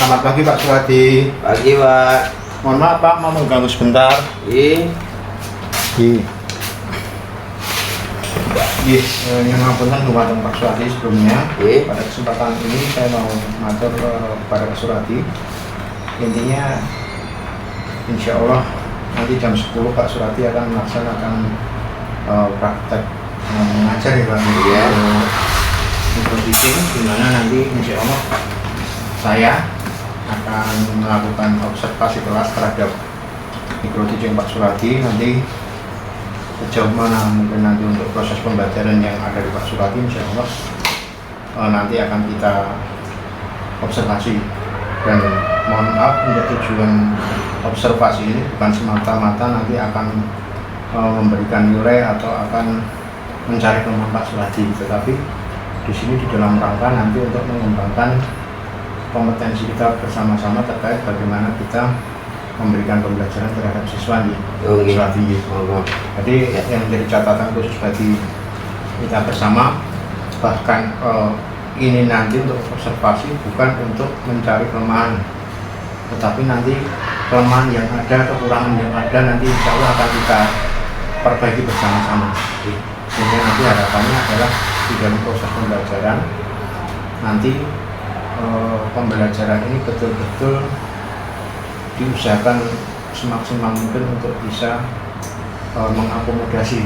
Selamat pagi Pak Suradi. Pagi Pak. Mohon maaf Pak, mau mengganggu sebentar. Ini yang ngapunten kepada Pak Suradi sebelumnya. Pada kesempatan ini saya mau matur kepada Pak Suradi. Intinya, insya Allah nanti jam 10 Pak Suradi akan melaksanakan praktek mengajar ya Pak. Iya. Untuk teaching, di mana nanti insya Allah saya akan melakukan observasi kelas terhadap micro teaching Pak Suradi. Nanti sejauh mana mungkin nanti untuk proses pembelajaran yang ada di Pak Suradi, insya Allah nanti akan kita observasi. Dan mohon maaf, untuk tujuan observasi ini bukan semata-mata nanti akan memberikan nilai atau akan mencari kelemahan Pak Suradi, tetapi di sini di dalam rangka nanti untuk mengembangkan kompetensi kita bersama-sama terkait bagaimana kita memberikan pembelajaran terhadap siswa di sekolah tinggi. Jadi yang menjadi catatan khusus bagi kita bersama, bahkan ini nanti untuk observasi bukan untuk mencari kelemahan, tetapi nanti kelemahan yang ada, kekurangan yang ada nanti insya Allah akan kita perbaiki bersama-sama. Sehingga nanti harapannya adalah di dalam proses pembelajaran nanti pembelajaran ini betul-betul diusahakan semaksimal mungkin untuk bisa mengakomodasi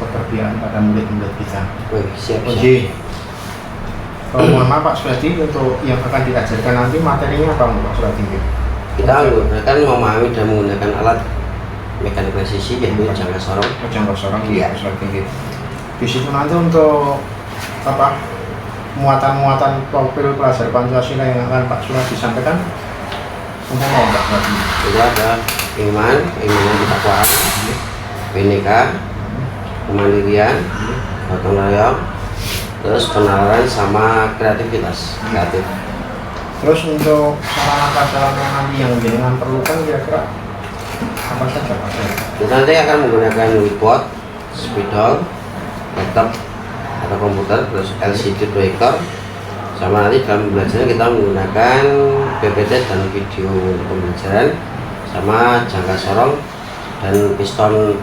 keperbiaan pada murid-murid kita. siap. Mohon maaf Pak Suradi, untuk yang akan diajarkan nanti materinya apa Pak Suradi? Kita akan memahami dan menggunakan alat mekanik presisi yaitu jangka sorong. Jangka sorong, iya. Pak Suradi. Di situ nanti untuk apa muatan-muatan profil pelajar Pancasila yang akan Pak Suradi sampaikan, untuk mau Pak Suradi? Itu ada iman ketakwaan, bineka, kemandirian, gotong royong, terus penalaran sama kreativitas. Terus untuk sarana prasarana nanti yang jenengan perlukan kira-kira apa saja Pak Suradi? Kita nanti akan menggunakan whiteboard, spidol, laptop atau komputer, terus LCD proyektor, sama nanti dalam pembelajaran kita menggunakan PPT dan video untuk pembelajaran, sama jangka sorong dan piston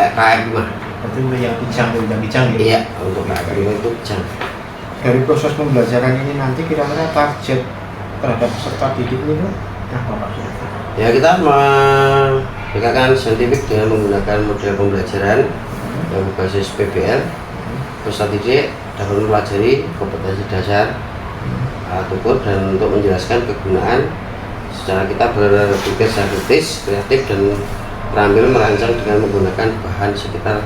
KM5. Berarti untuk yang kijang ya? Iya, untuk KM5 itu kijang. Dari proses pembelajaran ini nanti kira-kira target terhadap peserta didik ini apa Pak Suradi? Ya, kita memberikan saintifik dengan menggunakan model pembelajaran yang berbasis PBL. Peserta didik dapat mempelajari kompetensi dasar, alat ukur, dan untuk menjelaskan kegunaan secara kita berpikir secara kritis, kreatif, dan terampil merancang dengan menggunakan bahan sekitar,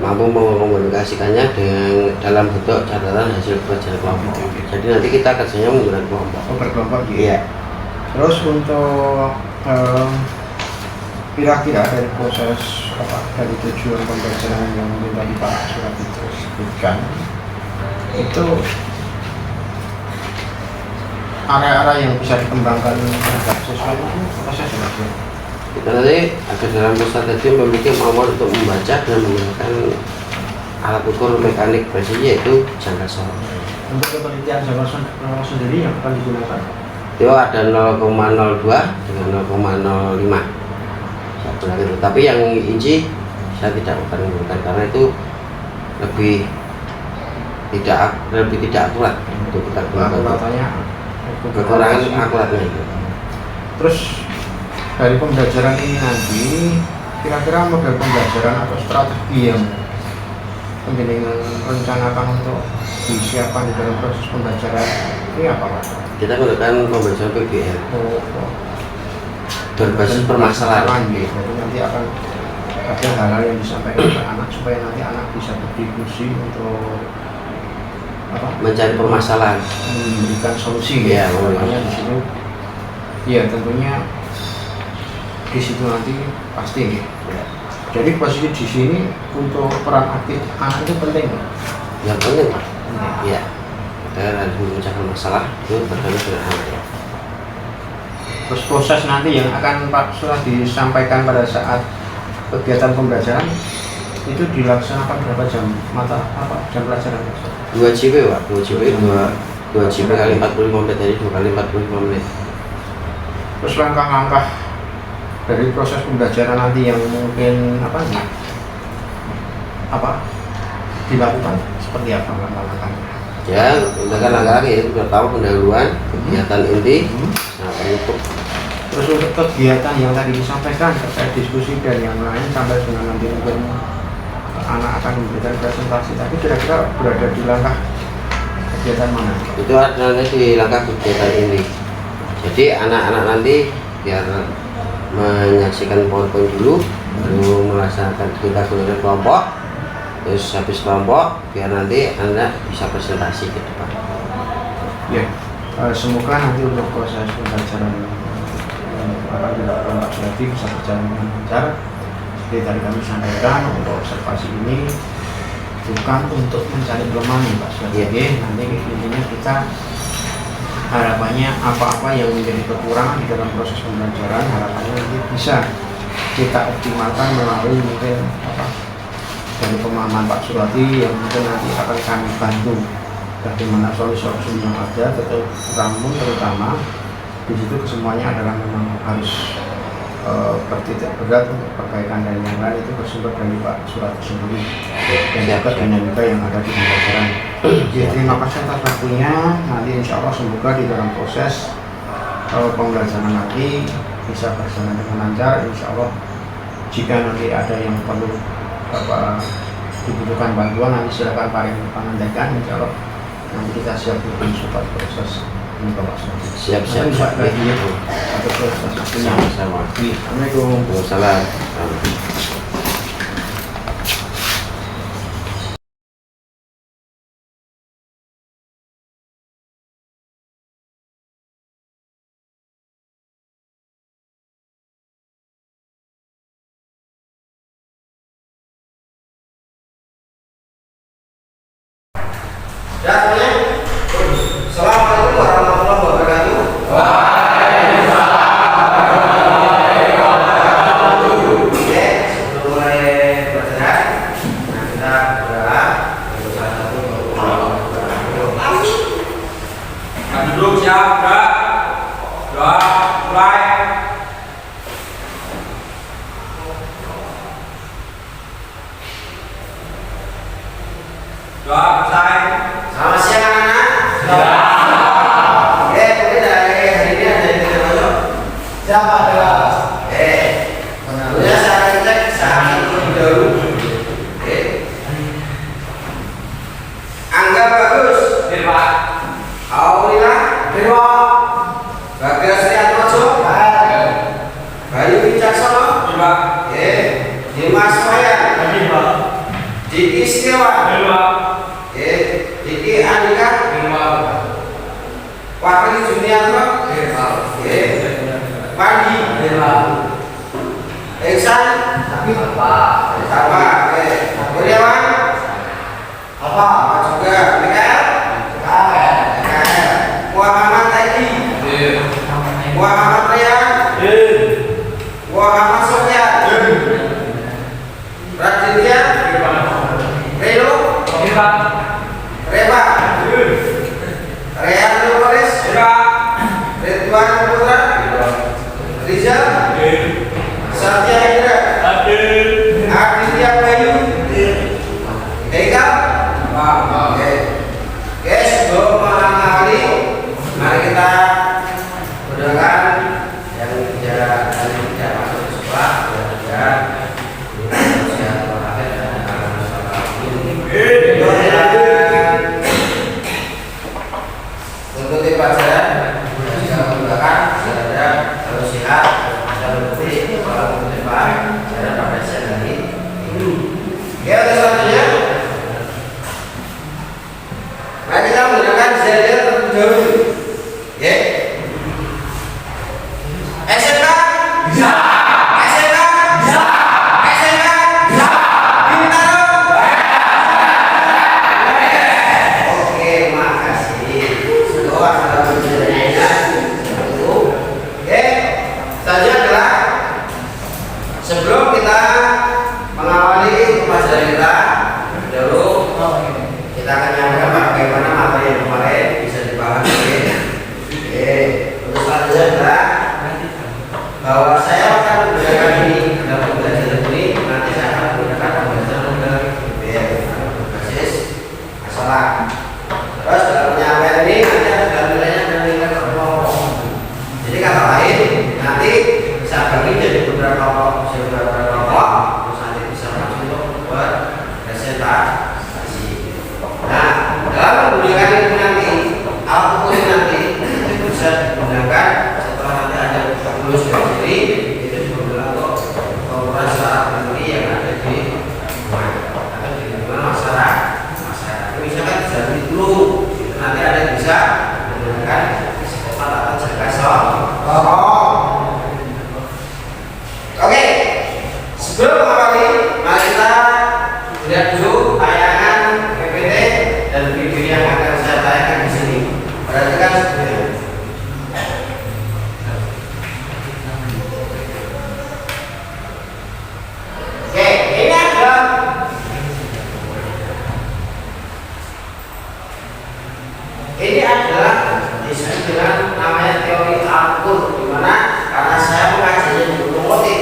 mampu mengkomunikasikannya dengan dalam bentuk catatan hasil pelajaran kelompok. Jadi nanti kita kerjanya menggunakan kelompok. Berkelompok gitu. Iya. Terus untuk kira-kira dari proses dari tujuan pembelajaran yang mungkin tadi Pak Suradi sebutkan, itu area-area yang bisa dikembangkan terhadap siswa itu apa saja Pak? Kita nanti agar dalam peserta tadi memiliki kemampuan untuk membaca dan menggunakan alat ukur mekanik presisi yaitu jangka sorong. Untuk penelitian jangka sorong sendiri yang akan digunakan? Itu ada 0,02 dengan 0,05. Itu. Tapi yang inci saya tidak akan menggunakan karena itu lebih tidak akurat untuk kita gunakan. Kekurangan akuratnya itu. Terus dari pembelajaran ini nanti kira-kira model pembelajaran atau strategi yang penjenengan rencanakan untuk disiapkan di dalam proses pembelajaran ini apa Pak? Kita menggunakan pembelajaran PBL. Berbasis permasalahan. Jadi nanti akan ada hal-hal yang disampaikan ke anak supaya nanti anak bisa berdiskusi untuk apa? Mencari permasalahan, memberikan solusi. Ya, makanya di situ, ya tentunya di situ nanti pasti. Ya. Jadi posisi di sini untuk peran aktif anak itu penting. Yang penting Pak. Iya. Kita harus memecahkan masalah itu terkait dengan anak ya. Terus proses nanti yang akan Pak Suradi disampaikan pada saat kegiatan pembelajaran itu dilaksanakan berapa jam jam pelajaran? 2 JP Pak, 2 JP, 2 2 JP kali 45 menit, jadi 2 kali 45 menit. Terus langkah-langkah dari proses pembelajaran nanti yang mungkin dilakukan seperti apa langkah-langkahnya? Ya, kita langkah lagi itu pertama pendahuluan kegiatan inti, nah penutup. Terus untuk kegiatan yang tadi disampaikan terkait diskusi dan yang lain sampai dengan nanti mungkin anak akan memberikan presentasi, tapi kira-kira berada di langkah kegiatan mana? Itu ada di langkah kegiatan ini. Jadi anak-anak nanti biar menyaksikan PowerPoint dulu, baru melaksanakan kita gunakan kelompok. Terus habis kelompok biar nanti anak bisa presentasi ke depan. Ya, semoga nanti untuk proses pembelajaran akan dilakukan Pak Suradi bisa berjalan dengan lancar. Seperti tadi kami sampaikan, untuk observasi ini bukan untuk mencari kelemahan Pak Suradi. Nanti intinya kita harapannya apa-apa yang menjadi kekurangan di dalam proses pembelajaran, harapannya nanti bisa kita optimalkan melalui mungkin dari pemahaman Pak Suradi yang mungkin nanti akan kami bantu bagaimana solusi-solusi yang ada, namun terutama di situ kesemuanya adalah memang harus bertitik berat untuk perbaikan dan yang lain itu bersumber dari Pak Suradi sendiri dan juga dinamika yang ada di pembelajaran. Jadi terima kasih atas waktunya. Nanti insya Allah semoga di dalam proses pembelajaran nanti bisa berjalan dengan lancar. Insya Allah jika nanti ada yang perlu dibutuhkan bantuan, nanti silakan pangandakan. Insya Allah nanti kita siap untuk support proses ini Bapak Suradi. Siap. Lagi ya, atas proses waktunya. Sama-sama. Assalamualaikum. Waalaikumsalam. Assalamualaikum warahmatullahi wabarakatuh. Oke, sebelum mulai pelajaran, kita berdoa. Salah satu duduk siap, gerak, doa, mulai. Doa selesai. Selamat siang anak-anak. Oke, mungkin dari hari ini ada yang tidak masuk. Siapa ada? Oke. Tentunya saya cek saat terlebih dahulu. Oke. Angga bagus. Pak. Aurila. Bagas Triatmojo. Bayu Wicaksono. Pak. Oke. Dimas Wayan. Diki Setiawan. Oke. Diki Andika. Wakil Juniarto. Oke. Pandi. Iksan. Sama. Oke. Kurniawan. Apa juga? Mikael. Muhammad Taiki. Muhammad Rian. Muhammad Sofyan. Raditya. Reno. Reba. Rehan Nurholis. Ridwan Putra. Rizal. Satya Indra. Aditya Bayu. Eka. Oke. Guys, sebelum mengawali, mari kita berdoakan yang tidak masuk ke sekolah, dan sehat walafiat dan untuk pelajaran jika menggunakan saudara harus sehat dan berbukti kalau menerima pelajaran pada siang hari ini. Oke, untuk selanjutnya, mari kita menggunakan zero terlebih dahulu. Oke. SMK bisa. SMK bisa. adalah bahwa saya akan menggunakan ini dalam pembelajaran ini. Nanti saya akan menggunakan pembelajaran model PBL berbasis masalah. Terus dalam penyampaian ini nanti ada nilainya dan nilai kelompok. Jadi kata lain nanti saya bagi jadi beberapa kelompok, terus nanti bisa langsung untuk presentasi. Nah, dalam menggunakan ini nanti, alat ukur nanti itu bisa digunakan setelah nanti ada lulus dari sini, itu juga untuk pengukuran secara teori yang ada di rumah atau di lingkungan masyarakat. Misalkan jadi dulu, itu nanti ada yang bisa menggunakan psikopat atau jaga sorong. Oke, sebelum mengawali, mari kita lihat dulu tayangan PPT dan video yang akan saya tayangkan di sini. Perhatikan sebenarnya. Oke, ini adalah disebut dengan namanya teori akur, di mana karena saya mengajarnya di otomotif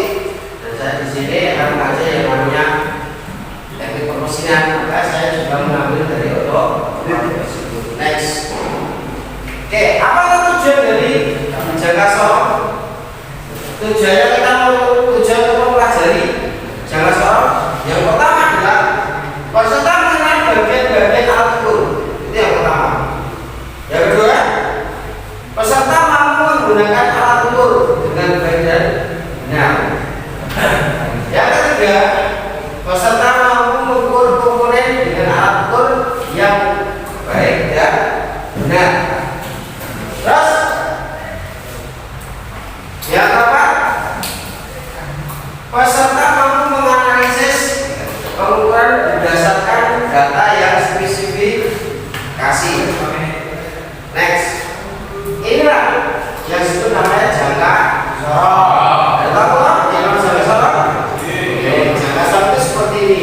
dan saya di sini akan mengajar yang namanya teknik permesinan, maka saya juga mengambil dari otomotif. Next. Oke, apa tujuan dari jaga sorong? Tujuannya kita tujuan untuk mempelajari jaga sorong. Yang pertama adalah peserta mengenal bagian-bagian alat ukur. Itu yang pertama. Yang kedua, peserta mampu menggunakan alat ukur dengan baik dan benar. Yang ketiga, peserta mampu mengukur komponen dengan alat ukur yang baik dan benar. Terus, yang keempat, peserta mampu menganalisis pengukuran berdasarkan data yang spesifikasi. Next, inilah yang disebut namanya jangka sorong. Ada tahu kan yang namanya jangka sorong? Jangka sorong itu seperti ini.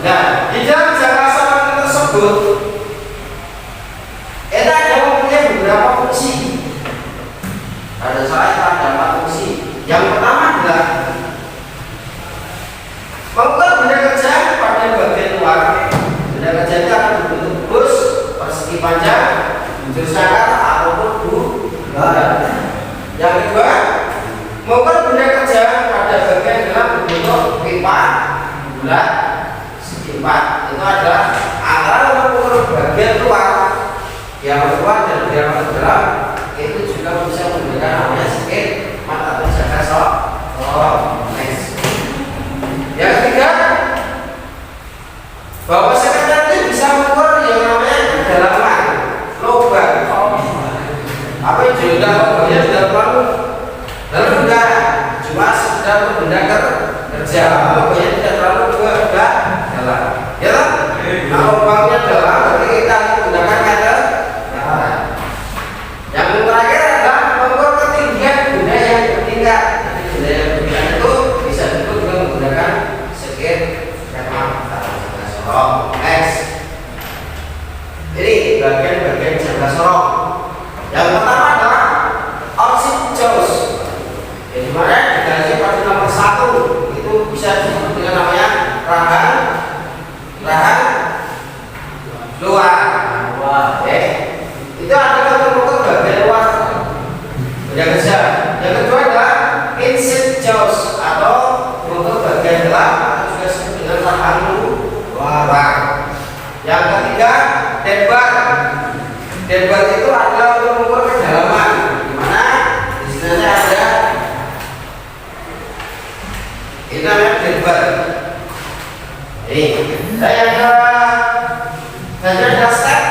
Nah, di dalam jangka sorong tersebut, kita ada mempunyai beberapa fungsi. Pada saat ada 4 fungsi. Yang pertama adalah mengukur benda kerja pada bagian luar. Benda kerja itu akan berbentuk bus, persegi panjang, buntut sangkar ataupun bulat. Yang kedua, mengukur benda kerja pada bagian dalam berbentuk pipa bulat segi 4. Itu adalah antara mengukur bagian luar yang keluar dan yang ke dalam. Itu juga bisa menggunakan namanya skit atau jaga sorong. Next. Yang ketiga, bahwa sekretariat itu bisa mengukur yang namanya kedalaman lubang. Apa itu? Lubangnya tidak terlalu dalam, enggak, cuma sekedar untuk benda kerja. Lubangnya tidak terlalu dalam. Ya kan? Nah, lubangnya dalam, berarti kita menggunakan meter. Yang terakhir adalah mengukur ketinggian benda yang bertingkat. Jadi benda yang bertingkat itu bisa diukur dengan menggunakan skit skema atau jaga sorong. Next. Ini bagian-bagian jaga sorong. Yang pertama adalah opsi jaws. Jadi mana digaji pada nomor 1 itu bisa disebut dengan namanya rahan luar. Itu adalah mengukur bagian luar benda kerja. Yang kedua adalah inside jaws atau mengukur bagian dalam atau juga disebut dengan rahan luar. Yang ketiga, deadbar. Deadbar itu adalah untuk mengukur kedalaman, di mana di sini ada ini namanya deadbar. Ini saya ada step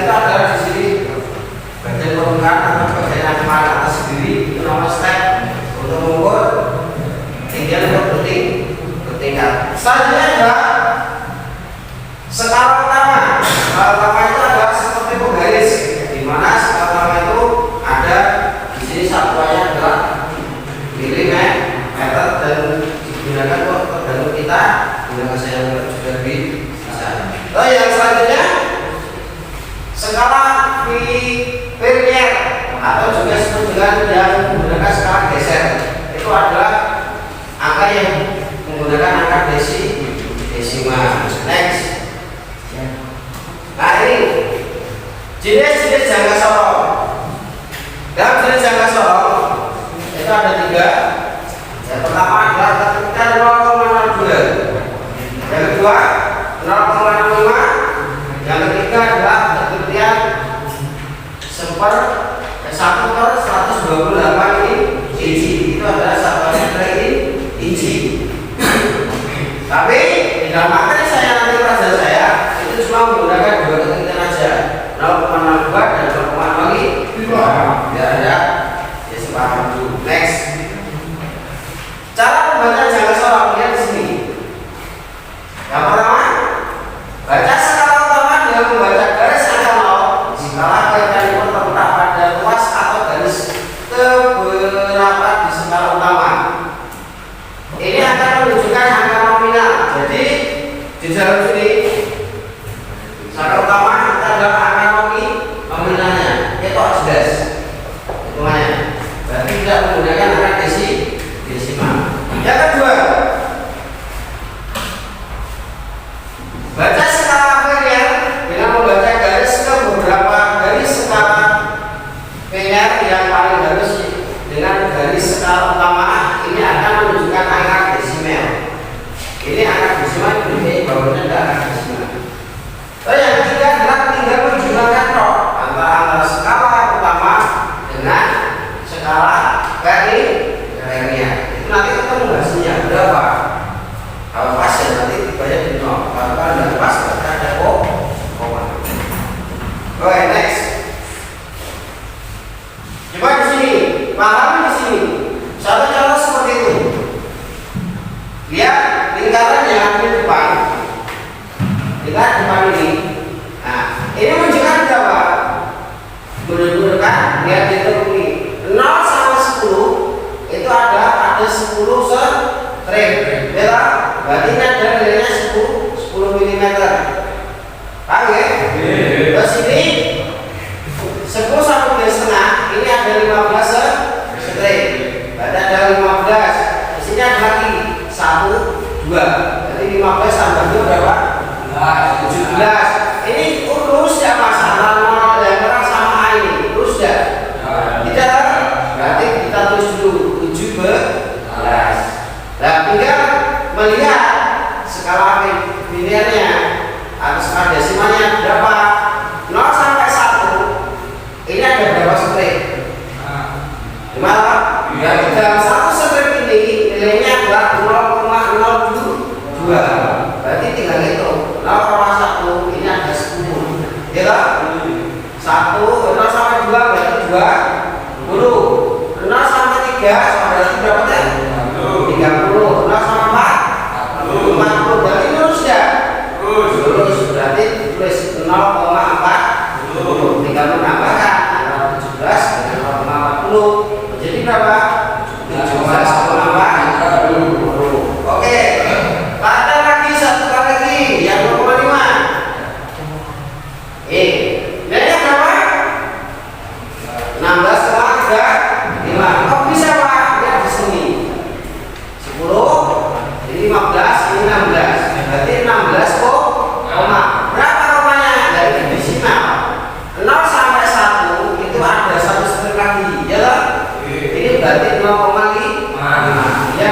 itu adalah di sini bagian permukaan atau bagian yang paling atas sendiri, itu nama step untuk mengukur ketinggian bertingkat. Selanjutnya adalah skala utama. Skala utama itu adalah seperti penggaris, di mana skala utama itu ada di sini satuannya adalah milimeter dan digunakan untuk tergantung kita gunakan saya juga bisa. Oh, yang selanjutnya skala Vernier atau juga disebut dengan yang maka yang menggunakan angka desimal. Next. Nah ini jenis-jenis jangka sorong. Dalam jenis jangka sorong itu ada 3. Yang pertama adalah ketika 0,02. Yang kedua 0,05. Yang ketiga adalah ketinggian 1/128 inci. Itu adalah 1 inci. Tapi di dalam materi saya nanti pelajaran saya itu cuma menggunakan 2 ketinggian aja, 0,02 dan 0,05. Biar ada sepaham dulu. Next. Cara membaca jangka sorong lihat di sini. Yang pertama, baca skala utama dengan membaca garis angka 0. Skala kaitan terletak pada ruas atau garis keberapa di skala utama. Ini akan menunjukkan angka nominal. Jadi di dalam sini skala utama kita adalah angka nominalnya. Itu harus jelas hitungannya. Berarti tidak menggunakan angka desimal. Yang kedua, baca skala linear dengan membaca garis ke beberapa garis skala linear yang paling halus dengan garis skala utama. Ini akan menunjukkan angka desimal. Ini angka desimal, ini bawahnya ada angka desimal. Lalu yang ketiga adalah tinggal menjumlahkan antara skala utama dengan skala linear. Itu nanti kita membahasnya berapa. Kalau pas ya nanti dibayar di 0. Kalau tidak pas berarti ada koma. Oke, next. Coba di sini, pahami di sini. Satu contoh seperti itu. Lihat lingkaran yang ada di depan. Lihat depan ini. Nah, ini menunjukkan berapa? Menunjukkan lihat di ini 0 sama 10 itu ada 10 strip. Ya, berarti ini ada nilainya 10 mm. Paham ya? Terus ini 10 sama 3,5 ini ada 15 strip. Berarti ada 15. Di sini ada lagi 1, 2. Jadi 15 tambah 2 berapa? 17. Ini lurus ya Mas, antara 0 yang merah sama A ini. Lurus ya? Tidak. Berarti kita tulis dulu 17. Nah, tinggal melihat skala linearnya atau skala desimalnya berapa. 0 sampai 1 ini ada berapa strip? 5. Berarti dalam 1 strip ini nilainya adalah 0,02. Berarti tinggal hitung 0,1 ini ada 10. Ya kan? 1, 0 sampai 2 berarti 20. 0 sampai 3 berarti berapa kan? 30. 0 sampai 4 50. Berarti lurus ya? Lurus. Berarti tulis 0,40. Tinggal menambahkan antara 17 dengan 0,40. Jadi berapa? 17,40. Oke. Ada lagi satu kali lagi yang 0,5. Nilainya berapa? 16,35. Kok bisa Pak? Lihat di sini. 10, ini 15, ini 16. Berarti 16 koma. Berapa komanya? Dari desimal. 0 sampai 1 itu ada 1 strip lagi. Ya kan? Ini berarti 0,5. Ya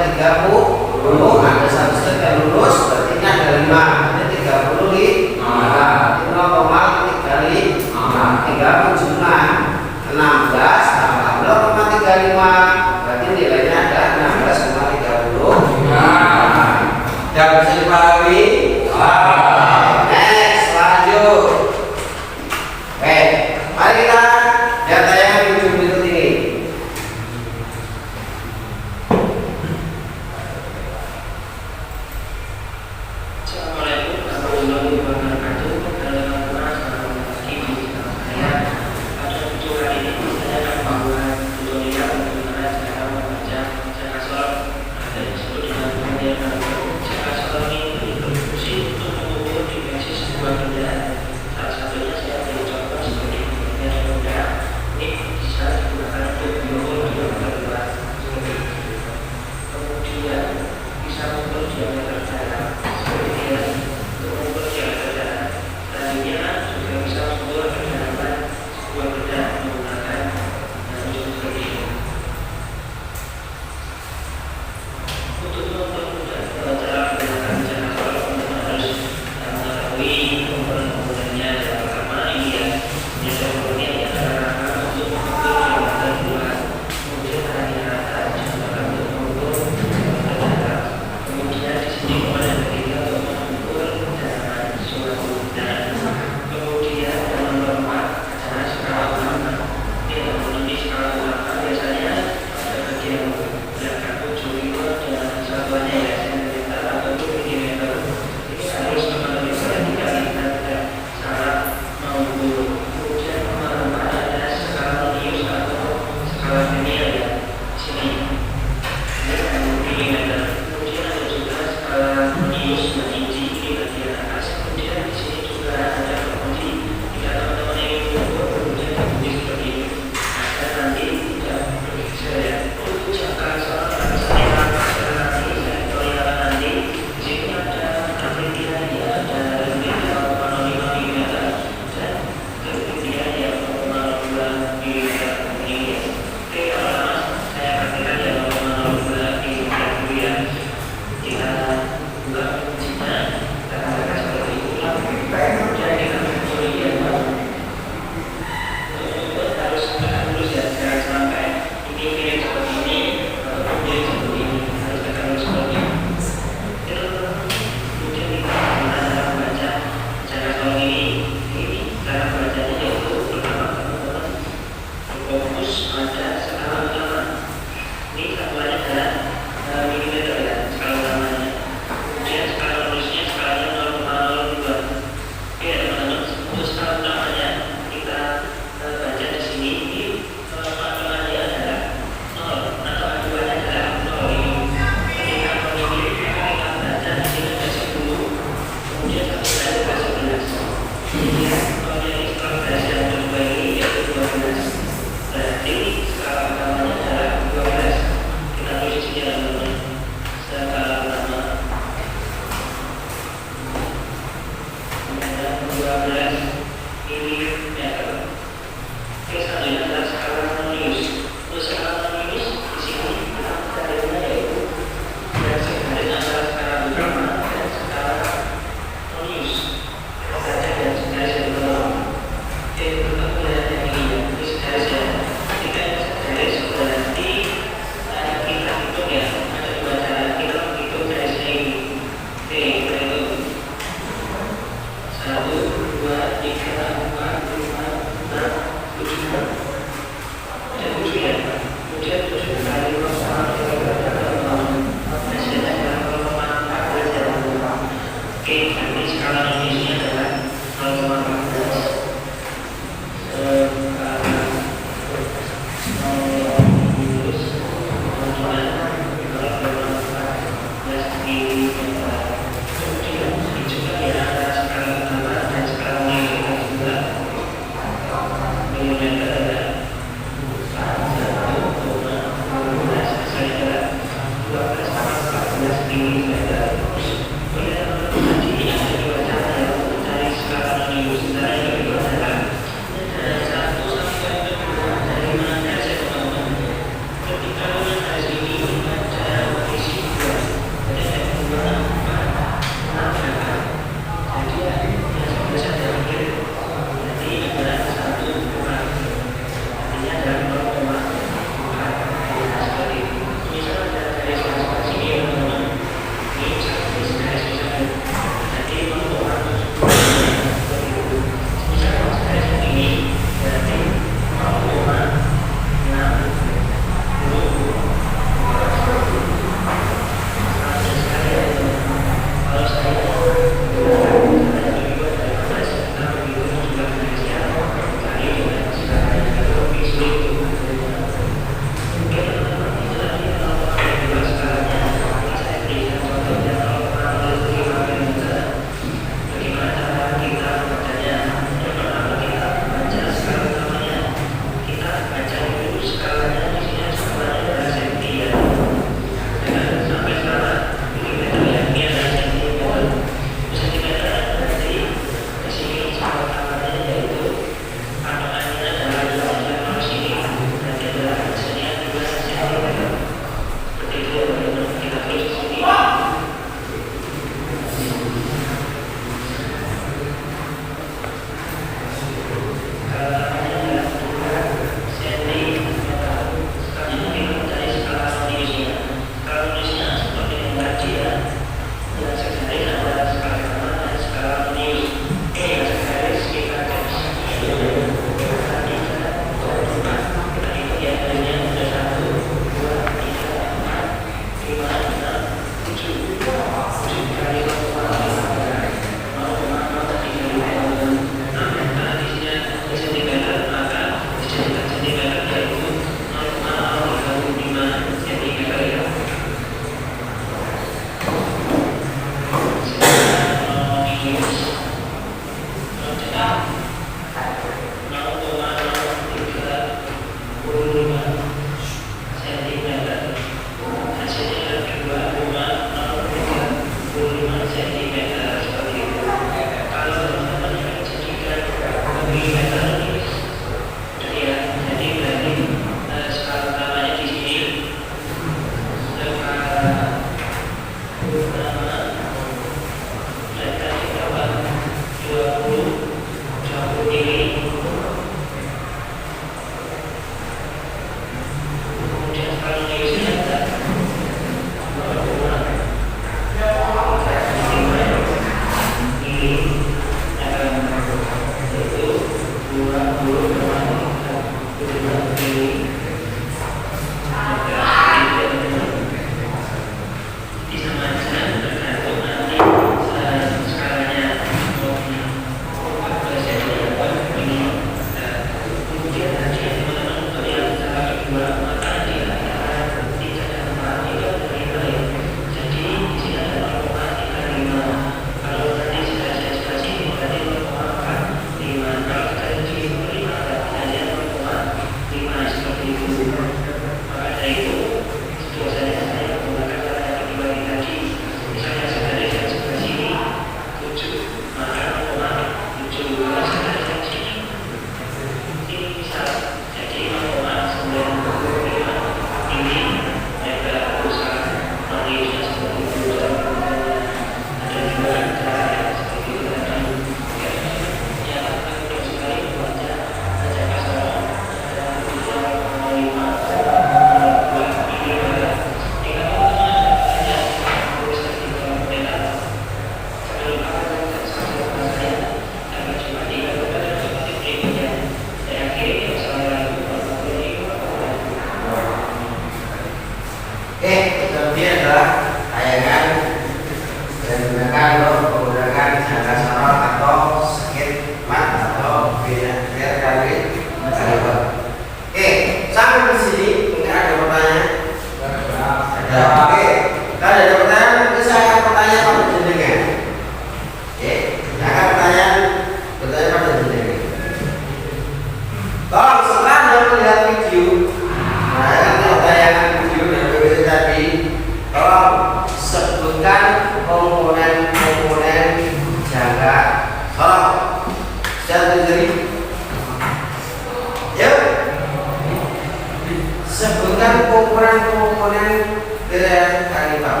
perhatikan komponen dari kali Pak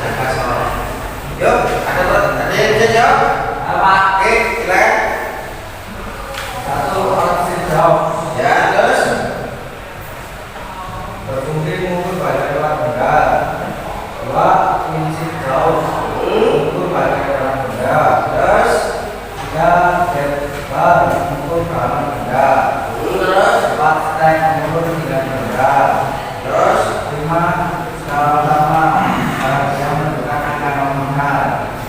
Jaka Sorong. Yuk, ada yang bisa jawab? Apa? Oke, silakan. Satu orang bisa jawab. Ya, terus berfungsi mengukur pada kelas benda. Dua, prinsip jauh mengukur pada kelas benda. Terus tiga, vertikal mengukur pada benda. Terus empat, stek mengukur tiga benda. Terus lima, skala utama yang menentukan angka nominal.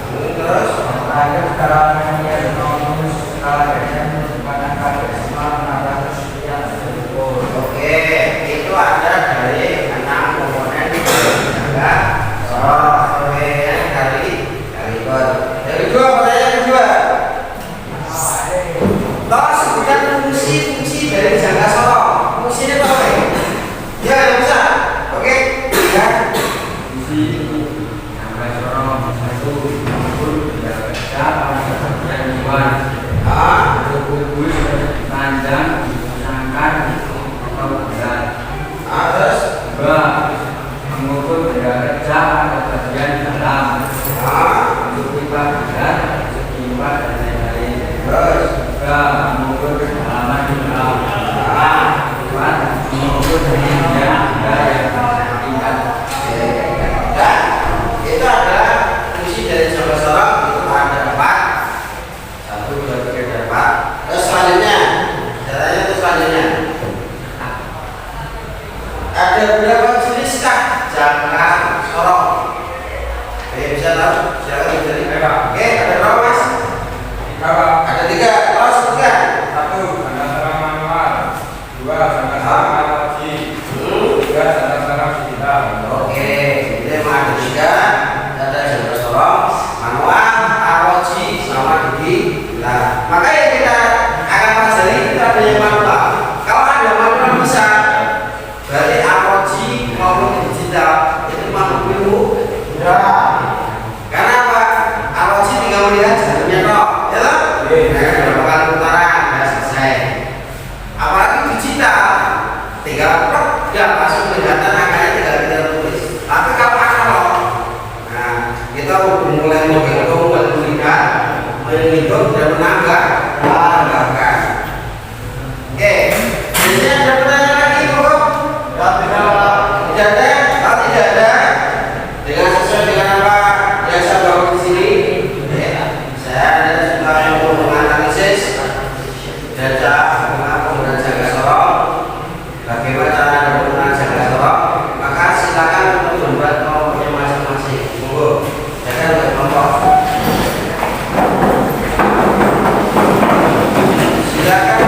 Terus terakhir skala nominal nominus skala yang menentukan angka desimal menambah sekian tersebut. Oke, itu ada dari 6 komponen Jaka Sorong. Oke, kali dari dua pertanyaan kedua. Tolong sebutkan fungsi-fungsi dari Jaka Sorong. Fungsinya apa? Ya, yang bisa. Oke, ya. Fungsi Jaka Sorong satu mengukur benda kerja pada bagian luar. Mengukur panjang, disangkan atau berat. Terus Dua, mengukur benda kerja pada bagian dalam. Untuk pipa berat, segi empat dan lain-lain. terus Tiga, mengukur kedalaman di dalam. Empat, mengukur dari benda yang tingkat. dan itu adalah fungsi dari Jaka Sorong. Itu ada 4. 1, 2, 3, 4. Terus selanjutnya, caranya itu selanjutnya. Ada berapa jeniskah Jaka Sorong? Oke, bisa tahu? Silakan dijadi. Oke, ada berapa mas? Ada 3. Terus 3. Satu, Jaka Sorong manual. Dua, Jaka Sorong analogi. Tiga, Jaka Sorong digital. Oke, jadi memang ada 3. Ada Jaka Sorong manual, arloji, sama gigi. Nah, makanya kita akan pelajari itu ada yang manual. Kalau ada manual bisa, berarti arloji maupun digital itu mampu ilmu. Ya. Karena apa? Arloji tinggal melihat jalannya kok, ya toh? Berapa kali putaran, sudah selesai. Apalagi digital, tinggal tidak langsung kelihatan angkanya, tinggal kita tulis. Tapi kalau analog, nah kita mulai menghitung, melihat, menghitung dan menambahkan. Oke, biasanya ada pertanyaan lagi, Bapak? Tidak ada? Kalau tidak ada, dengan sesuai dengan apa yang saya bawa di sini, saya ada sudah yang mau menganalisis data penggunaan Jaka Sorong, bagaimana cara penggunaan Jaka Sorong. Maka silakan untuk membuat kelompoknya masing-masing. Monggo, jangan buat kelompok. Silakan.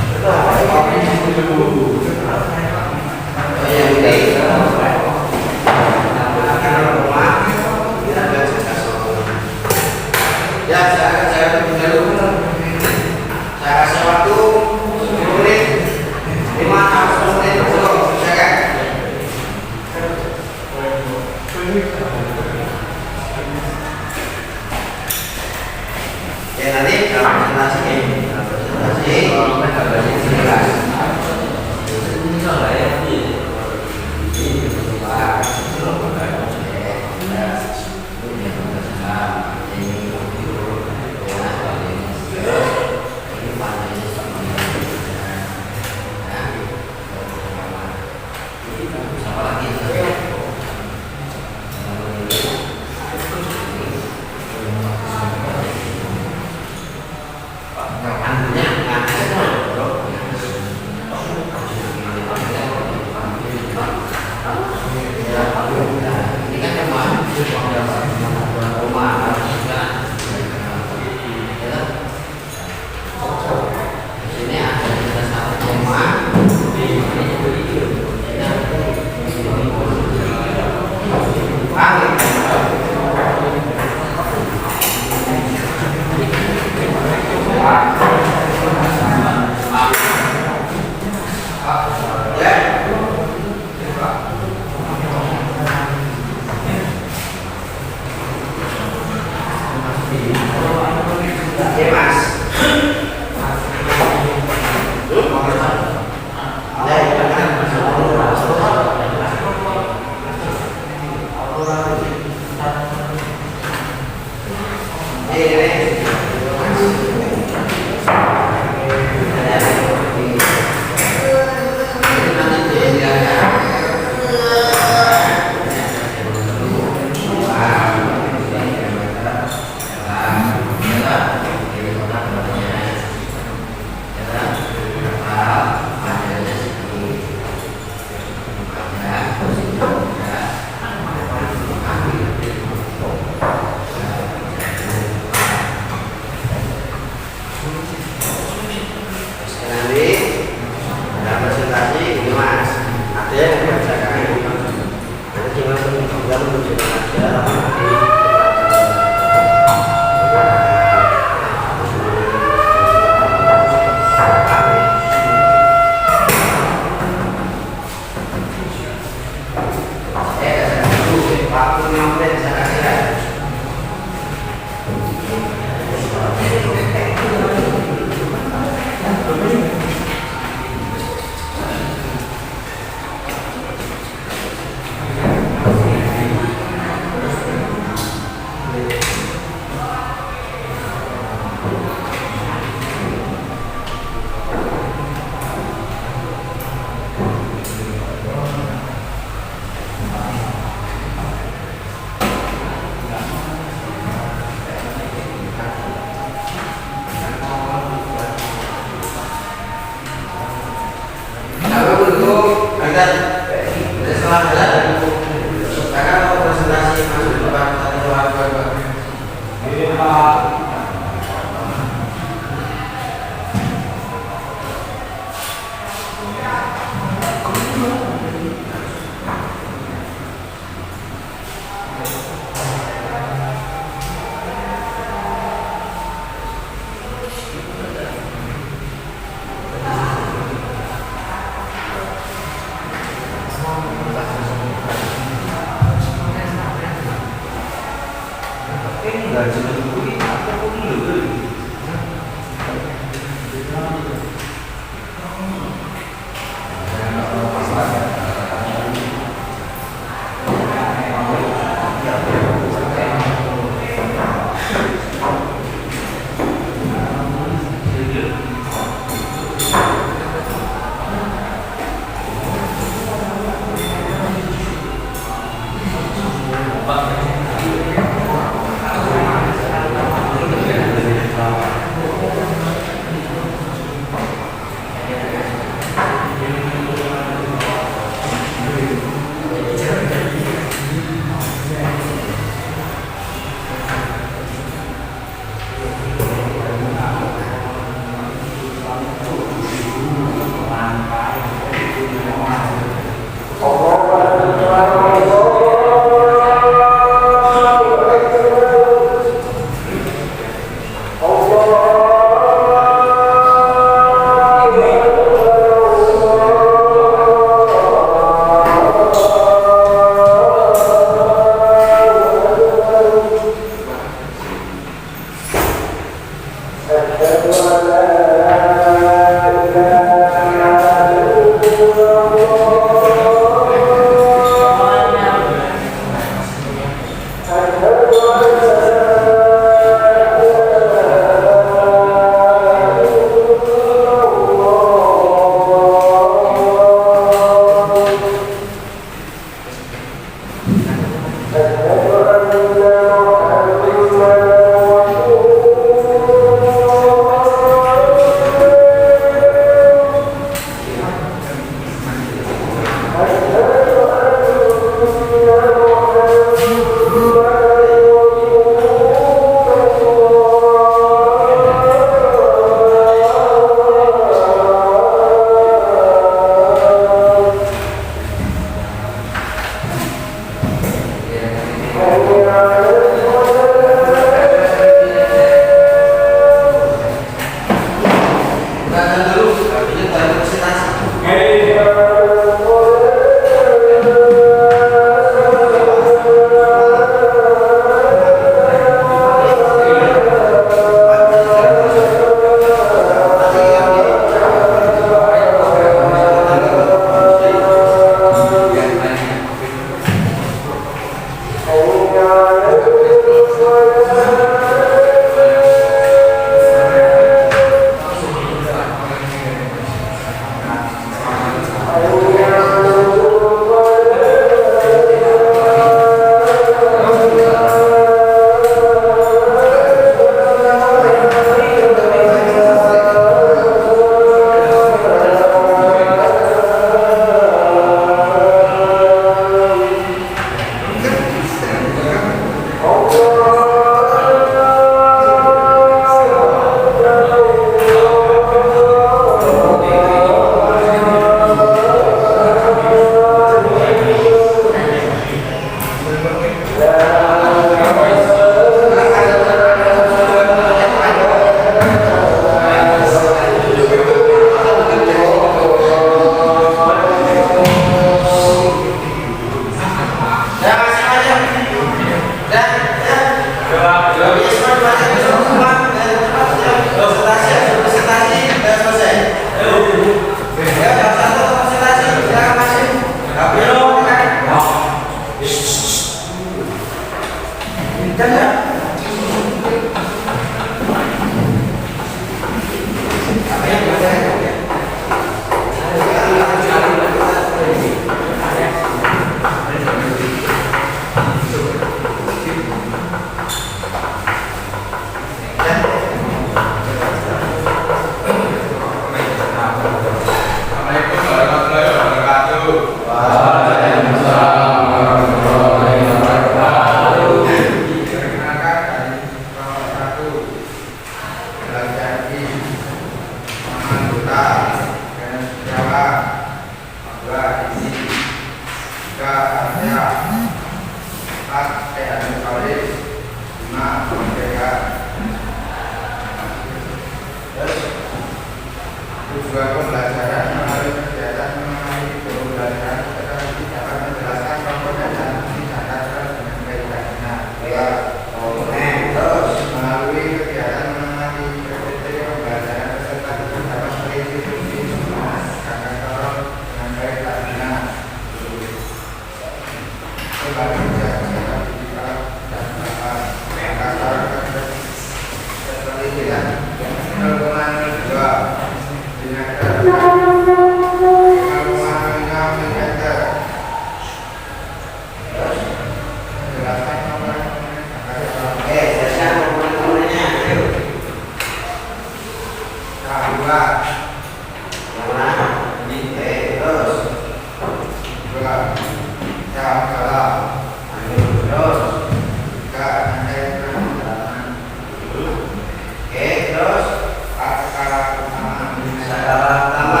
Skala tambah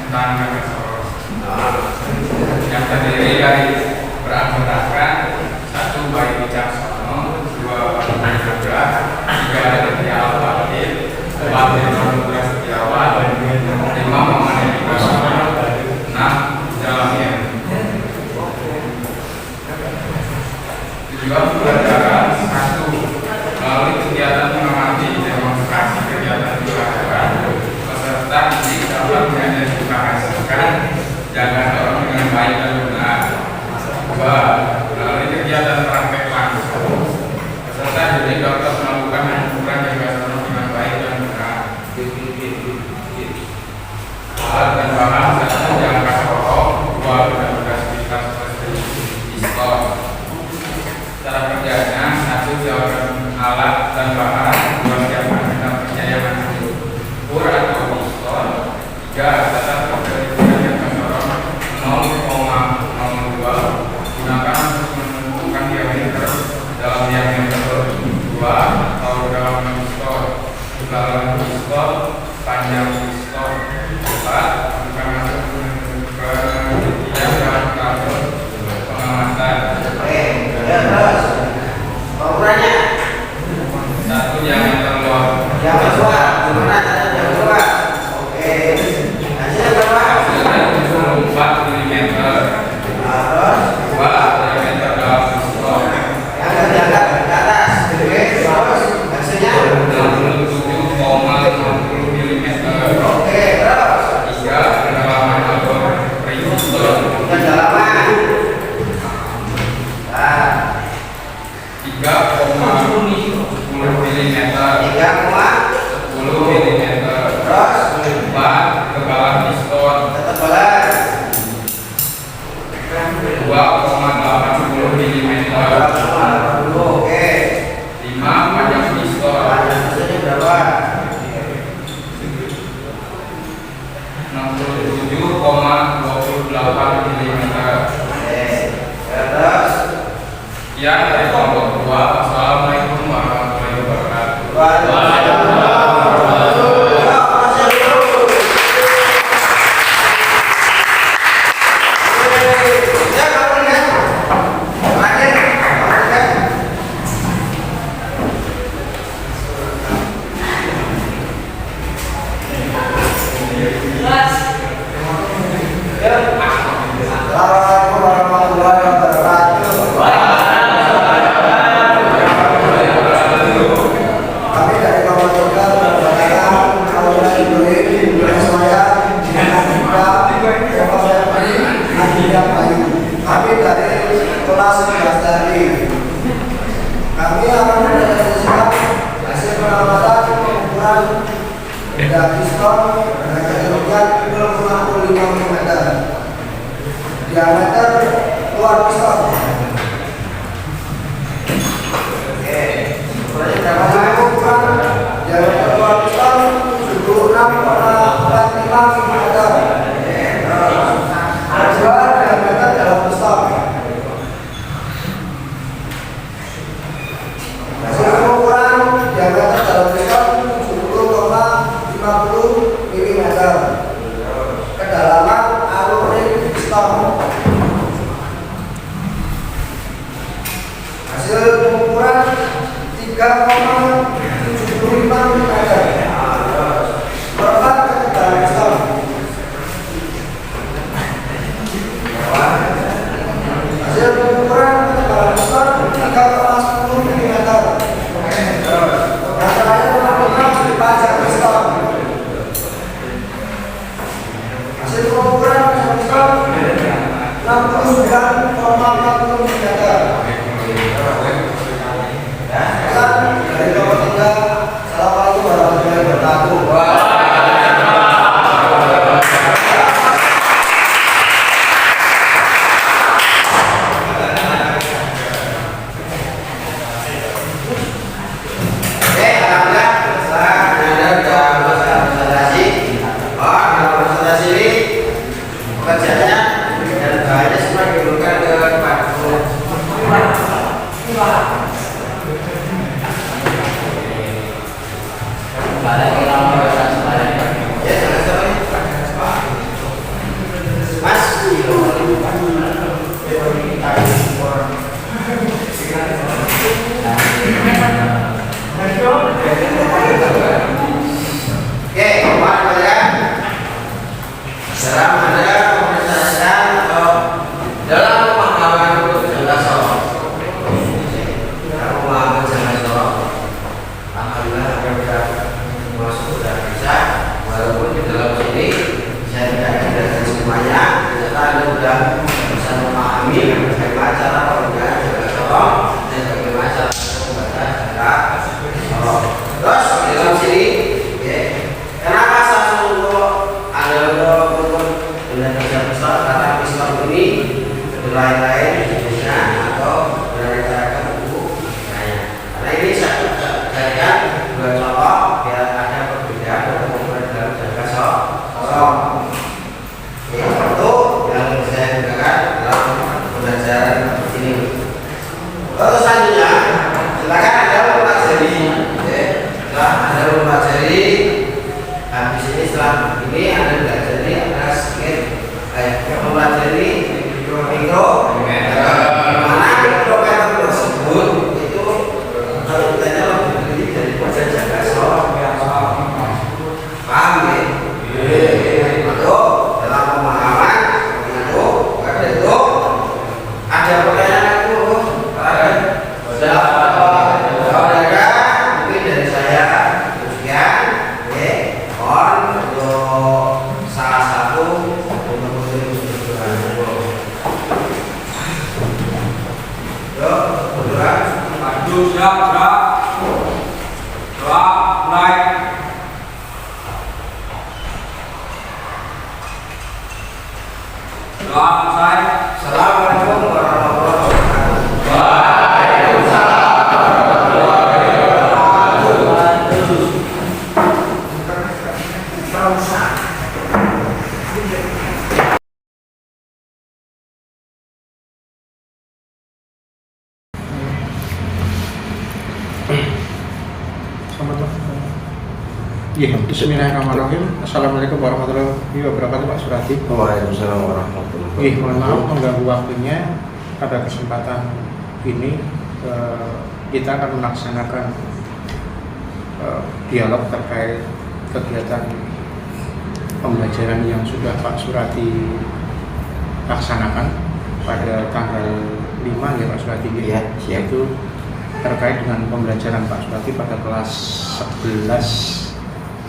dan Kartasoro yang terdiri dari beranggotakan 1 Bayu Wicaksono, 2 Wahyu Yoga, 3 Aditya Al-Fatih, 4 Hendra Setiawan, 5 Muhammad Edi Prasono, 6 Jalamian. Tujuan pembelajaran 1. Melalui kegiatan mengamati demonstrasi kegiatan pelajaran, peserta didik dapat mengedukasikan jaga orang dengan baik dan benar. 2. Melalui kegiatan praktek langsung, peserta didik dapat melakukan pengukuran jaga orang dengan baik dan benar. Alat dan bahan 1 jangan rokok, 2 beraktivitas seperti pistol. Cara kerjanya 1 jawabkan alat dan bahan, 2 siapkan benda percaya ukur atau pistol, 3 tetap keterlibatan pendorong 0,02 gunakan untuk menentukan diameter dalam diameter 2 atau dalam pistol, dalam pistol, panjang pistol. 4 bukan masuk penelitian dalam kartu pengamatan. Terus ukurannya 1 diameter luar. yang kedua gimana cara yang kedua? Oke, hasilnya berapa? Hasilnya 74 mm. Terus 2 diameter dalam pistol. yang ketiga ke atas. Oke, terus hasilnya 67,50 mm. oke, terus 3 kedalaman album pistol. kedalaman. Nah, 3,10 mm. 3,10 10 mm. terus 4 kebalan pistol. ketebalan 2,80 mm. 2,80. Oke, 5 panjang pistol. panjang hasilnya berapa? 67,28 mm. Oke, terus Sekian dari kelompok 2. Wassalamualaikum warahmatullahi wabarakatuh. Assalamualaikum warahmatullahi wabarakatuh. Kami dari kelompok 3 mengatakan kalau dari saya kami dari kelas 11 tadi. Kami akan menjelaskan hasil pengamatan pengukuran benda pistol dengan ketinggian 65 mm. Diameter luar pistol. Oke, ukurannya berapa? Ukuran diameter luar pistol 76,45 mm. Kedua diameter dalam pistol. Hasil pengukuran diameter dalam pistol 70,50 mm. Kedalaman alur ring pistol. Hasil pengukuran 3,75 mm. Berapa ketebalan pistol? Hasil pengukuran ketebalan pistol 3,10 mm. Yang terakhir melakukan panjang pistol. Hasil pengukuran pistol 69,40 mm. Dari kelompok 3, Assalamualaikum warahmatullahi wabarakatuh. Oke, alhamdulillah setelah Anda sudah melakukan presentasi. Dalam presentasi ini pekerjaannya dan bahannya semua diberikan kepada dalam ada pemeriksaan atau dalam pemahaman jangka sorong. Dalam pemahaman jangka sorong, alhamdulillah sudah masuk sudah bisa. Walaupun di dalam sini saya tidak ajarkan semuanya, ternyata Anda sudah bisa memahami bagaimana cara penggunaan jangka sorong dan bagaimana cara membaca jangka sorong. Terus di dalam sini, ya, kenapa saya untuk benda kerja pistol karena pistol ini lain-lain jenisnya atau berdasarkan buku karena ini saya jadikan dua contoh biar ada perbedaan dalam dalam jangka sorong. Yang satu yang saya gunakan dalam pembelajaran ini. Terus selanjutnya silakan Anda mempelajari, setelah Anda mempelajari habis ini setelah ini Anda mempelajari ada sedikit mempelajari mikro mana mikrometer tersebut itu kalau ditanya lebih tinggi daripada jangka sorong. Paham ya? Itu dalam pemahaman itu ada pertanyaan itu mungkin dari saya sekian untuk salah satu Maju, siap, gerak. Gerak, mulai. Gerak, selesai. Assalamualaikum warahmatullahi wabarakatuh. Ya, bismillahirrahmanirrahim. Assalamualaikum warahmatullahi wabarakatuh, Pak Suradi. Waalaikumsalam warahmatullahi wabarakatuh. Mohon maaf mengganggu waktunya. Pada kesempatan ini kita akan melaksanakan dialog terkait kegiatan pembelajaran yang sudah Pak Suradi laksanakan pada tanggal 5 ya Pak Suradi. Ya, siap. Yaitu terkait dengan pembelajaran Pak Suradi pada kelas 11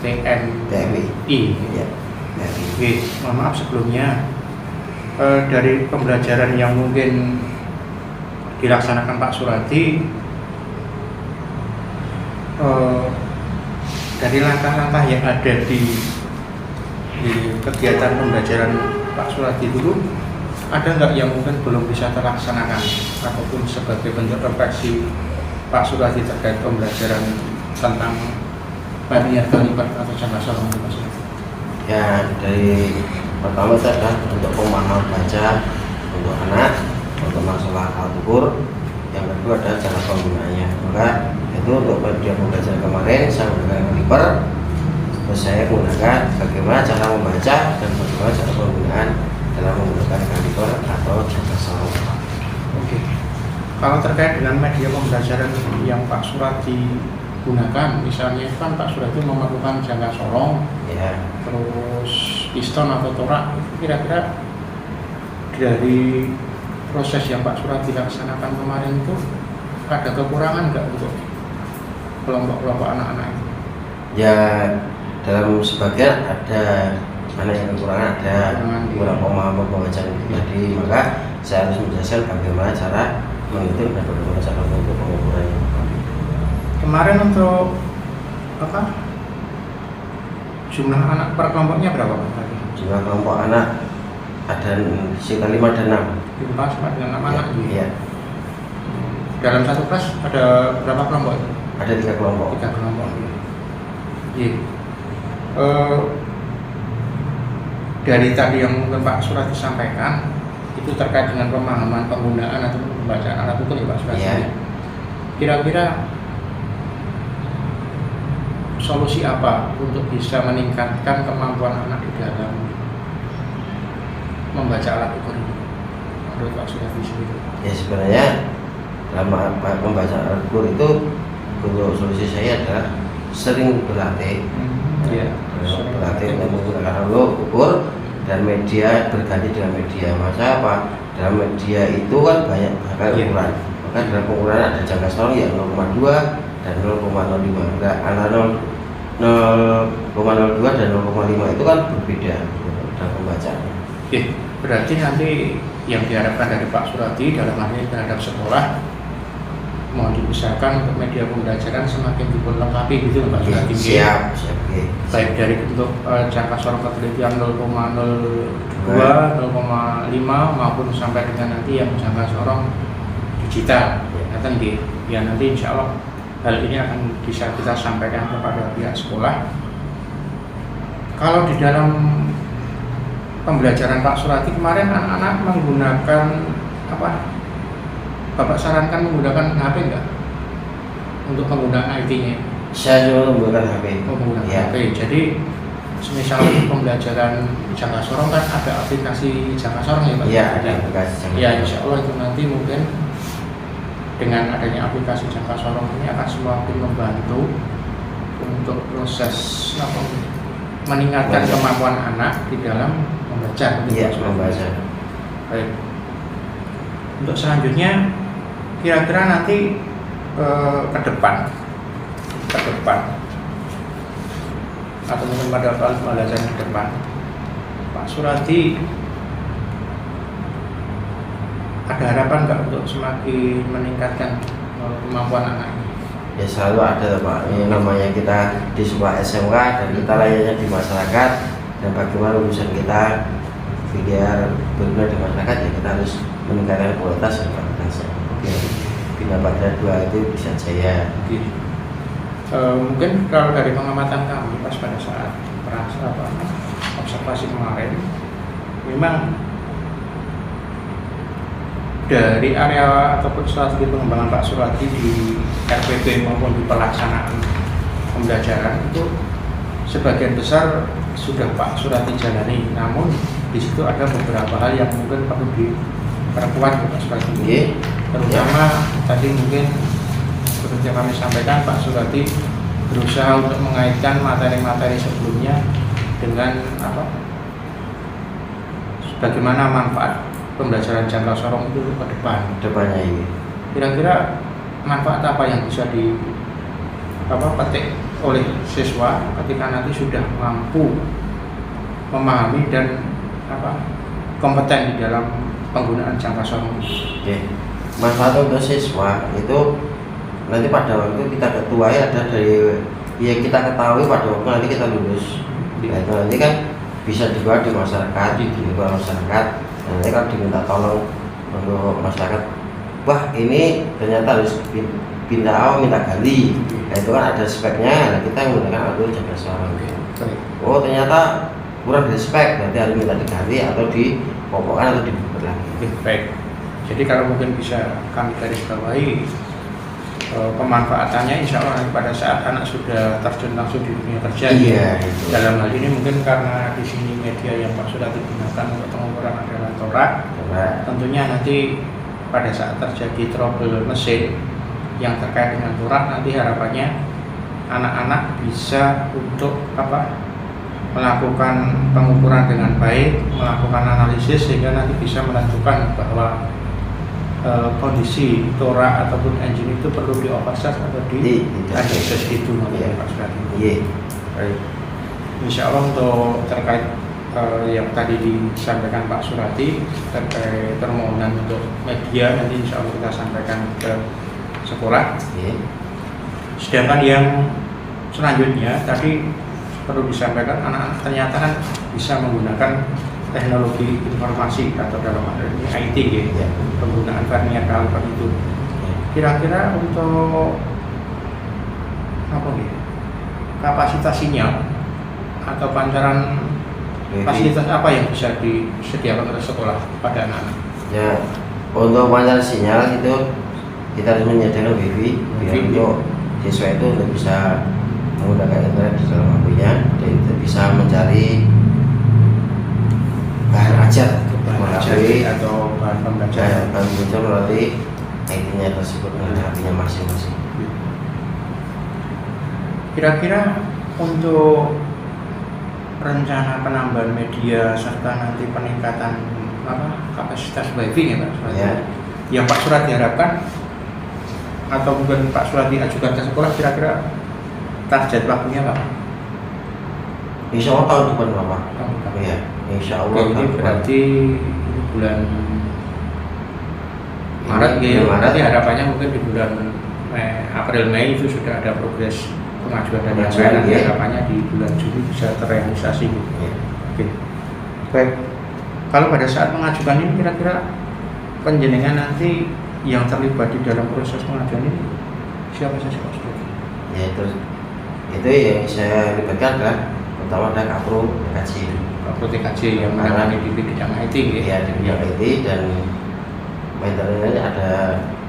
TMI. Ya. Oke, mohon maaf sebelumnya dari pembelajaran yang mungkin dilaksanakan Pak Suradi, dari langkah-langkah yang ada di kegiatan pembelajaran Pak Suradi dulu, ada nggak yang mungkin belum bisa terlaksanakan ataupun sebagai bentuk refleksi Pak Suradi terkait pembelajaran tentang linear kaliber atau jangka sorong? Ya, dari pertama adalah untuk pemahaman baca untuk anak, untuk masalah al-ukur. Yang kedua adalah cara penggunaannya. Maka itu untuk media pembelajaran kemarin saya menggunakan kaliber. Terus saya menggunakan bagaimana cara membaca dan bagaimana cara penggunaan dalam menggunakan kaliber atau jangka sorong. Oke. Kalau terkait dengan media pembelajaran yang Pak Suradi gunakan, misalnya kan Pak Suradi memerlukan jangka sorong, Ya, terus piston atau torak, kira-kira dari proses yang Pak Suradi laksanakan kemarin itu ada kekurangan nggak untuk kelompok-kelompok anak-anak itu? ya dalam sebagian ada mana yang kekurangan, ada kurang pemahaman pembacaan tadi, maka saya harus menjelaskan bagaimana cara menghitung dan bagaimana cara untuk pengukurannya. Kemarin untuk apa? Jumlah anak per kelompoknya berapa Pak? Jumlah kelompok anak ada sekitar 5 dan 6. 5 sampai dengan 6 anak. Iya. Dalam satu kelas ada berapa kelompok? Ada 3 kelompok. 3 kelompok. Iya. Dari tadi yang mungkin Pak Suradi sampaikan itu terkait dengan pemahaman penggunaan atau pembacaan alat ukur ya Pak Suradi. Iya. Kira-kira solusi apa untuk bisa meningkatkan kemampuan anak di dalam membaca alat ukur ini menurut Pak Suradi sendiri? Ya sebenarnya dalam membaca alat ukur itu untuk solusi saya adalah sering berlatih. Iya. Berlatih untuk menggunakan alat ukur dan media berganti dengan media. Masa apa? Dalam media itu kan banyak ukuran. Maka dalam ukuran ada jangka sorong yang 0,2 dan 0,05. Enggak, antara 0,02 dan 0,5 itu kan berbeda dalam pembacaan. Oke, berarti nanti yang diharapkan dari Pak Suradi dalam hal ini terhadap sekolah mohon diusahakan untuk media pembelajaran semakin diperlengkapi gitu Pak Suradi. Siap. Baik dari bentuk jangka sorong ketelitian 0,02, 0,5 maupun sampai dengan nanti yang jangka sorong digital. Ya nanti insya Allah hal ini akan bisa kita sampaikan kepada pihak sekolah. Kalau di dalam pembelajaran Pak Suradi kemarin anak-anak menggunakan apa? Bapak sarankan menggunakan HP enggak? Untuk penggunaan IT-nya? Saya juga menggunakan HP. Menggunakan HP. Jadi semisal pembelajaran jangka sorong kan ada aplikasi jangka sorong ya Pak? Iya, ada aplikasi jangka sorong. Ya insya Allah itu nanti mungkin dengan adanya aplikasi jangka sorong ini akan semakin membantu untuk proses meningkatkan kemampuan anak di dalam membaca. Iya, membaca. Baik. Untuk selanjutnya kira-kira nanti ke depan atau mungkin pada pembelajaran ke depan Pak Suradi ada harapan nggak untuk semakin meningkatkan kemampuan anak ini? Ya selalu ada Pak, ini namanya kita di sebuah SMK dan kita layaknya di masyarakat, dan bagaimana urusan kita biar berguna di masyarakat ya kita harus meningkatkan kualitas dan kualitasnya. Bila pada dua itu bisa jaya. Mungkin kalau dari pengamatan kami pas pada saat observasi kemarin, memang dari area ataupun strategi pengembangan Pak Suradi di RPP maupun di pelaksanaan pembelajaran itu sebagian besar sudah Pak Suradi jalani, namun di situ ada beberapa hal yang mungkin perlu diperkuat Pak Suradi. Terutama tadi mungkin seperti yang kami sampaikan, Pak Suradi berusaha untuk mengaitkan materi-materi sebelumnya dengan bagaimana manfaat pembelajaran jangka sorong itu ke depannya ini. Kira-kira manfaat apa yang bisa petik oleh siswa ketika nanti sudah mampu memahami dan kompeten di dalam penggunaan jangka sorong? Oke. Manfaat untuk siswa itu nanti pada waktu kita ketuai ada dari yang kita ketahui pada waktu nanti kita lulus. Nah, itu nanti kan bisa dibawa di masyarakat, dibawa masyarakat. Nanti kalau diminta tolong untuk masyarakat, wah ini ternyata harus pindah minta gali. Nah, itu kan ada speknya. Nah, kita menggunakan alur jangka sorong. Oh ternyata kurang dari spek, nanti harus minta diganti atau dipopokkan atau dibuat lagi. Baik. Jadi kalau mungkin bisa kami garis bawahi pemanfaatannya, insya Allah nanti pada saat anak sudah terjun langsung di dunia kerja. Iya. Dalam hal ini mungkin karena di sini media yang Pak sudah digunakan untuk pengukuran adalah torak. Tentunya nanti pada saat terjadi trouble mesin yang terkait dengan torak, nanti harapannya anak-anak bisa untuk melakukan pengukuran dengan baik, melakukan analisis sehingga nanti bisa menentukan bahwa kondisi torak ataupun engine itu perlu di overset atau di analisis itu nanti Pak Suradi. Iya. Insya Allah untuk terkait yang tadi disampaikan Pak Suradi terkait permohonan untuk media nanti insya Allah kita sampaikan ke sekolah. Sedangkan yang selanjutnya tadi perlu disampaikan, anak-anak ternyata kan bisa menggunakan teknologi informasi atau dalam hal ini IT ya, penggunaan vernier caliper itu. Kira-kira untuk kapasitas sinyal atau pancaran fasilitas apa yang bisa disediakan oleh sekolah pada anak-anak? Ya, untuk pancaran sinyal itu kita harus menyediakan wifi biar untuk siswa itu bisa menggunakan internet di dalam HP-nya dan bisa mencari bahan ajar atau bahan pembelajaran melalui IT-nya tersebut dengan HP-nya masing-masing. Kira-kira untuk rencana penambahan media serta nanti peningkatan kapasitas wifi ya Pak Suradi. Ya. Yang Pak Suradi harapkan atau mungkin Pak Suradi ajukan ke sekolah kira-kira target waktunya Pak? Insya Allah tahun depan Bapak. Tahun depan. Iya, Insya Allah Oke, ini tahun depan. berarti ini bulan Maret Ini ya. bulan Maret. Nanti harapannya mungkin di bulan April Mei itu sudah ada progres pengajuan dan Pengajuan, lain-lain. Nanti iya. harapannya di bulan Juni bisa terrealisasi gitu. Iya. Oke. Baik. Kalau pada saat mengajukan ini kira-kira penjenengan nanti yang terlibat di dalam proses pengajuan ini siapa saja Pak Suradi? Ya itu yang saya libatkan adalah pertama ada Kapro TKJ. Kapro TKJ yang menangani di bidang IT ya. Ya di bidang IT dan maintenance ada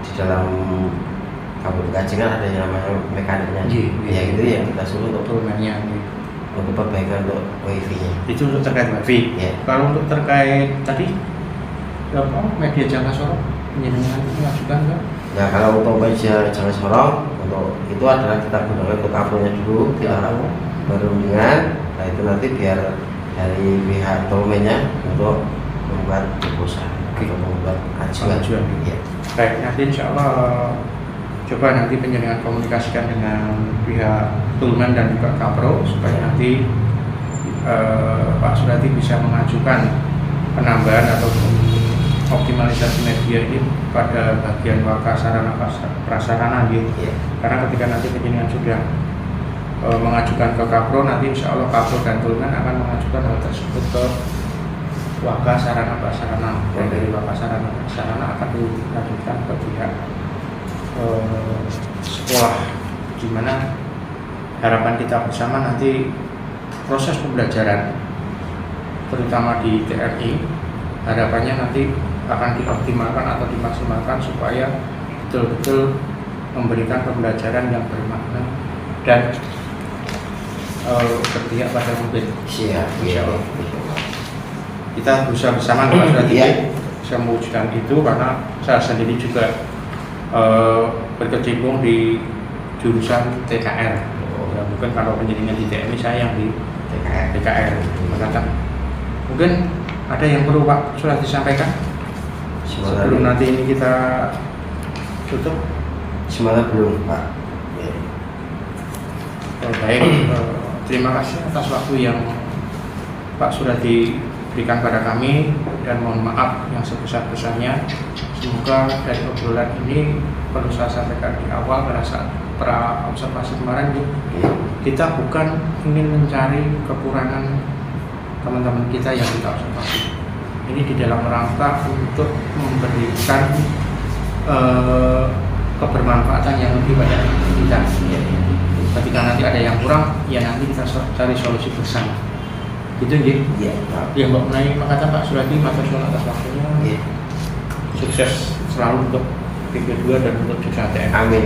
di dalam Kapro TKJ kan ada yang namanya mekaniknya. Iya, iya. Ya itu yang kita suruh untuk Turunannya untuk perbaikan untuk wifi-nya. itu untuk terkait wifi. Ya. Kalau untuk terkait tadi media jangka sorong penjenengan mengajukan ke Ya kalau untuk media jangan sorong untuk itu adalah kita gunakan untuk kabelnya dulu kita baru dengan nah itu nanti biar dari pihak tolmennya untuk membuat proposal atau membuat ajuan. Ya. baik. Nanti insya Allah coba nanti penjenengan komunikasikan dengan pihak Tulmen dan juga Kapro supaya nanti Pak Suradi bisa mengajukan penambahan atau optimalisasi media ini pada bagian waka sarana prasarana gitu. Ya. Karena ketika nanti penjenengan sudah mengajukan ke Kapro, nanti insya Allah Kapro dan Tulmen akan mengajukan hal tersebut ke waka sarana prasarana, dan dari waka sarana prasarana akan dilanjutkan ke pihak sekolah, di mana harapan kita bersama nanti proses pembelajaran terutama di TRI harapannya nanti akan dioptimalkan atau dimaksimalkan supaya betul-betul memberikan pembelajaran yang bermakna dan berpihak pada murid. Siap. Insya Allah. Kita berusaha bersama Pak Suradi Iya. bisa mewujudkan itu karena saya sendiri juga berkecimpung di jurusan TKR. Ya, mungkin kalau penjaringan di TMI saya yang di TKR. Maka mungkin ada yang perlu Pak Suradi sampaikan sebelum nanti ini kita tutup. Semuanya belum Pak. Ya. Baik, terima kasih atas waktu yang Pak Suradi berikan pada kami dan mohon maaf yang sebesar-besarnya. Semoga dari obrolan ini perlu saya sampaikan di awal pada saat pra observasi kemarin kita bukan ingin mencari kekurangan teman-teman kita yang kita observasi. Ini di dalam rangka untuk memberikan kebermanfaatan yang lebih pada kita. Ketika nanti ada yang kurang, ya nanti kita cari solusi bersama. Gitu ya. Iya. Yang Mbak Menai kata Pak Suradi, matur suwun atas waktunya. Iya. Sukses selalu untuk P2 dan untuk jurusan TN. Amin.